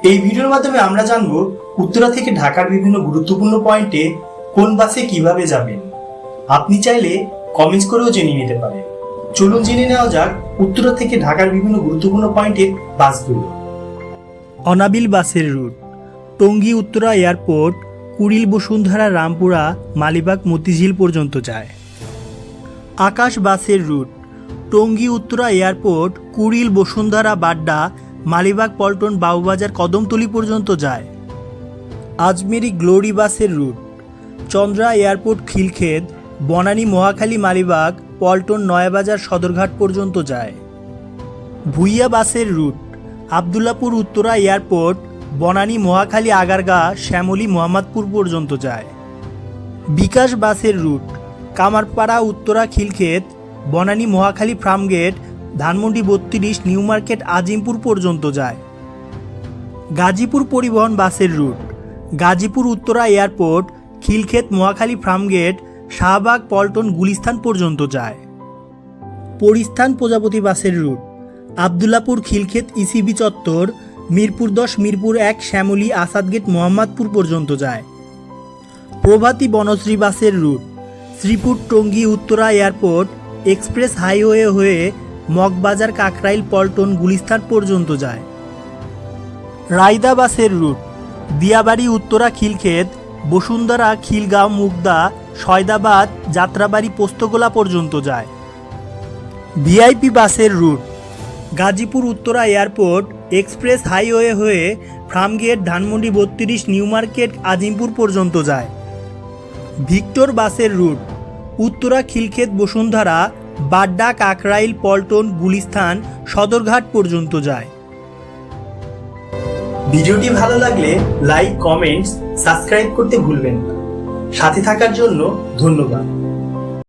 এই ভিডিওর মাধ্যমে আমরা জানব উত্তরা থেকে ঢাকার বিভিন্ন গুরুত্বপূর্ণ পয়েন্টে কোন বাসে কিভাবে যাবেন। আপনি চাইলে কমেন্টস করেও জেনে নিতে পারেন। চলুন জেনে নেওয়া যাক উত্তরা থেকে ঢাকার বিভিন্ন গুরুত্বপূর্ণ পয়েন্টের বাসগুলো। অনাবিল বাসের রুট: টঙ্গী উত্তরা এয়ারপোর্ট, কুড়িল বসুন্ধরা রামপুরা মালিবাগ মতিঝিল পর্যন্ত যায়। আকাশ বাসের রুট: টঙ্গী উত্তরা এয়ারপোর্ট, কুড়িল বসুন্ধরা বাড্ডা মালিবাগ পল্টন বাবুবাজার কদমতলী পর্যন্ত যায়। আজমেরি গ্লোরি বাসের রুট: চন্দ্রা এয়ারপোর্ট খিলক্ষেত, বনানী মহাখালী মালিবাগ পল্টন নয়াবাজার সদরঘাট পর্যন্ত যায়। ভুইয়া বাসের রুট: আবদুল্লাপুর উত্তরা এয়ারপোর্ট, বনানী মহাখালী আগারগা শ্যামলী মোহাম্মদপুর পর্যন্ত যায়। বিকাশ বাসের root: Kamarpara Uttara Khilkhet, Banani Mohakhali Farmgate Dhanmondi 32 New Market Azimpur পর্যন্ত যায়। গাজীপুর পরিবহন বাসের রুট: গাজীপুর উত্তরা এয়ারপোর্ট, খিলক্ষেত মহাখালী ফার্মগেট শাহবাগ পল্টন গুলিস্তান পর্যন্ত যায়। পরিস্থান প্রজাপতি বাসের রুট: আবদুল্লাপুর খিলক্ষেত ইসিবি চত্বর, মিরপুর 10 মিরপুর 1 শ্যামলী আসাদগেট মোহাম্মদপুর পর্যন্ত যায়। প্রভাতী বনশ্রী বাসের route: Sreepur Tongi Uttara airport, express highway হয়ে মগবাজার কাকরাইল পল্টন গুলিস্তান পর্যন্ত যায়। রায়দা বাসের রুট: দিয়াবাড়ি উত্তরা খিলক্ষেত, বসুন্ধরা খিলগাঁও মুগদা সয়দাবাদ যাত্রাবাড়ি পোস্তগোলা পর্যন্ত যায়। ভিআইপি বাসের route: Gazipur Uttara airport, express highway হয়ে ফার্মগেট ধানমন্ডি 32 নিউ মার্কেট আজিমপুর পর্যন্ত যায়। ভিক্টর বাসের রুট: উত্তরা খিলক্ষেত বসুন্ধরা বাড্ডা কাকরাইল পল্টন গুলিস্তান সদরঘাট পর্যন্ত যায়। ভিডিওটি ভালো লাগলে লাইক, কমেন্টস, সাবস্ক্রাইব করতে ভুলবেন না। সাথে থাকার জন্য ধন্যবাদ।